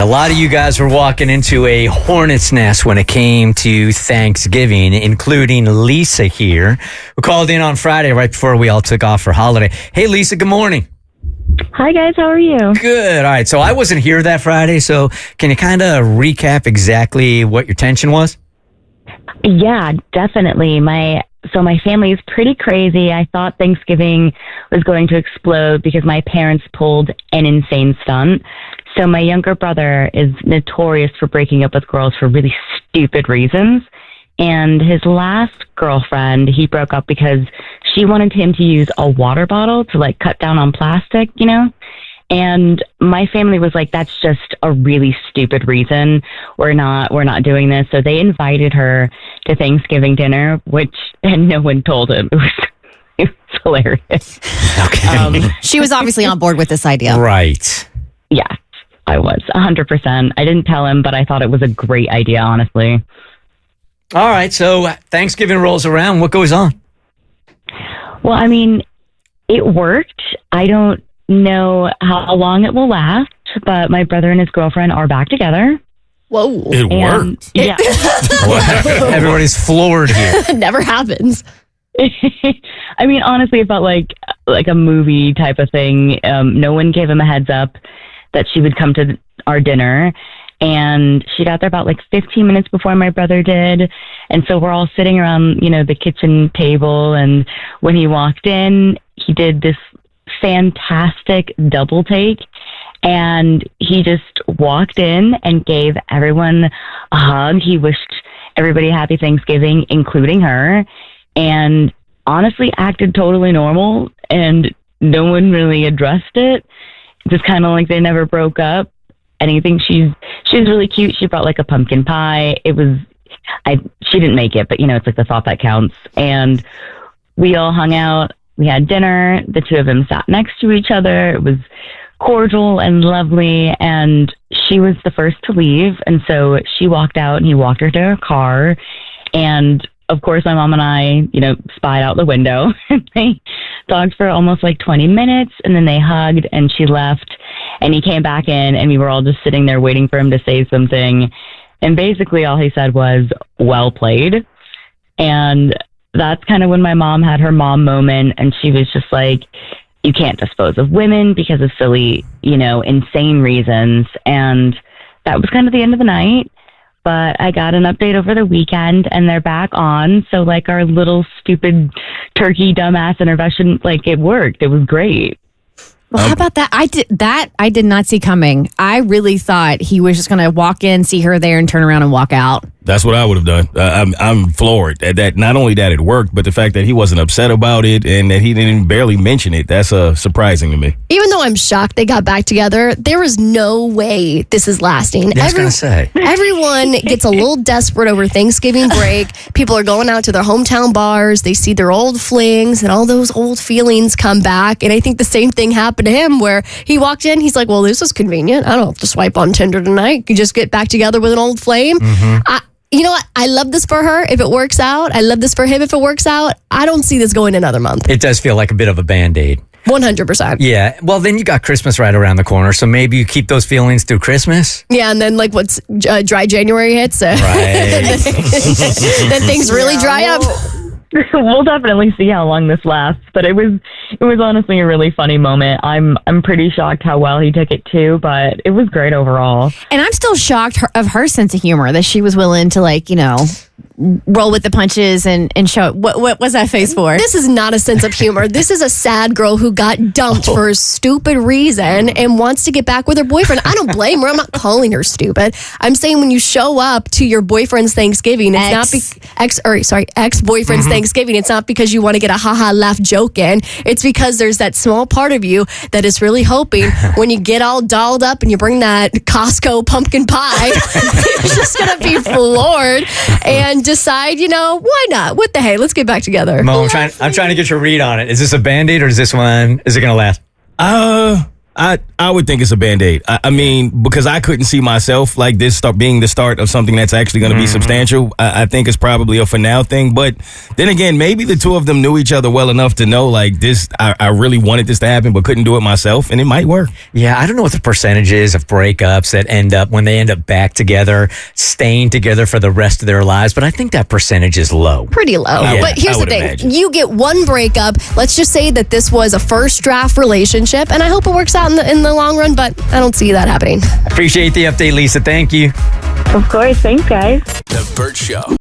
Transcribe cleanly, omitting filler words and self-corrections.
lot of you guys were walking into a hornet's nest when it came to Thanksgiving, including Lisa here, who called in on Friday right before we all took off for holiday. Hey, Lisa, good morning. Hi, guys. How are you? Good. All right. So I wasn't here that Friday, so can you kind of recap exactly what your tension was? Yeah, definitely. My family is pretty crazy. I thought Thanksgiving was going to explode because my parents pulled an insane stunt. So my younger brother is notorious for breaking up with girls for really stupid reasons. And his last girlfriend, he broke up because she wanted him to use a water bottle to cut down on plastic, And my family was like, that's just a really stupid reason. We're not doing this. So they invited her to Thanksgiving dinner, and no one told him. It was hilarious. Okay. She was obviously on board with this idea. Right. Yeah, I was 100%. I didn't tell him, but I thought it was a great idea, honestly. All right. So Thanksgiving rolls around. What goes on? Well, I mean, it worked. I don't know how long it will last, but my brother and his girlfriend are back together. Whoa. It worked. Yeah. Everybody's floored here. It never happens. I mean, honestly, it felt like a movie type of thing. No one gave him a heads up that she would come to our dinner. And she got there about 15 minutes before my brother did. And so we're all sitting around, the kitchen table. And when he walked in, he did this fantastic double take. And he just walked in and gave everyone a hug. He wished everybody happy Thanksgiving, including her. And honestly acted totally normal. And no one really addressed it. Just kind of like they never broke up. Anything. She's really cute. She brought a pumpkin pie. She didn't make it, but it's the thought that counts. And we all hung out. We had dinner. The two of them sat next to each other. It was cordial and lovely. And she was the first to leave. And so she walked out and he walked her to her car. And of course, my mom and I, spied out the window. They talked for almost 20 minutes and then they hugged and she left. And he came back in and we were all just sitting there waiting for him to say something. And basically all he said was, well played. And that's kind of when my mom had her mom moment. And she was just like, you can't dispose of women because of silly, insane reasons. And that was kind of the end of the night. But I got an update over the weekend and they're back on. So our little stupid turkey dumbass intervention, it worked. It was great. Well, how about that? I did not see coming. I really thought he was just going to walk in, see her there, and turn around and walk out. That's what I would have done. I'm floored at that. Not only that it worked, but the fact that he wasn't upset about it and that he didn't barely mention it. That's surprising to me. Even though I'm shocked they got back together, there is no way this is lasting. I was going to say. Everyone gets a little desperate over Thanksgiving break. People are going out to their hometown bars. They see their old flings and all those old feelings come back. And I think the same thing happened to him where he walked in. He's like, well, this is convenient. I don't have to swipe on Tinder tonight. You just get back together with an old flame. Mm-hmm. You know what? I love this for her if it works out. I love this for him if it works out. I don't see this going another month. It does feel like a bit of a Band-Aid. 100%. Yeah. Well, then you got Christmas right around the corner, so maybe you keep those feelings through Christmas. Yeah, and then what's dry January hits, right? then things really dry up. We'll definitely see how long this lasts, but it was honestly a really funny moment. I'm pretty shocked how well he took it too, but it was great overall. And I'm still shocked of her sense of humor that she was willing to roll with the punches and show it. What was that face for? This is not a sense of humor. This is a sad girl who got dumped for a stupid reason and wants to get back with her boyfriend. I don't blame her. I'm not calling her stupid. I'm saying when you show up to your boyfriend's Thanksgiving, it's ex-boyfriend's Thanksgiving, it's not because you want to get a ha-ha laugh joke in. It's because there's that small part of you that is really hoping when you get all dolled up and you bring that Costco pumpkin pie, you're just going to be floored and decide, why not? What the hey? Let's get back together. Mo, I'm trying to get your read on it. Is this a Band-Aid or is it going to last? I I would think it's a Band-Aid. I mean, because I couldn't see myself like this being the start of something that's actually going to be substantial. I think it's probably a for now thing. But then again, maybe the two of them knew each other well enough to know like this, I really wanted this to happen, but couldn't do it myself, and it might work. Yeah, I don't know what the percentage is of breakups that when they end up back together, staying together for the rest of their lives, but I think that percentage is low. Pretty low. Yeah, but here's I the would thing. imagine. You get one breakup. Let's just say that this was a first draft relationship, and I hope it works out in the long run, but I don't see that happening. Appreciate the update, Lisa. Thank you. Of course. Thanks, guys. The Bert Show.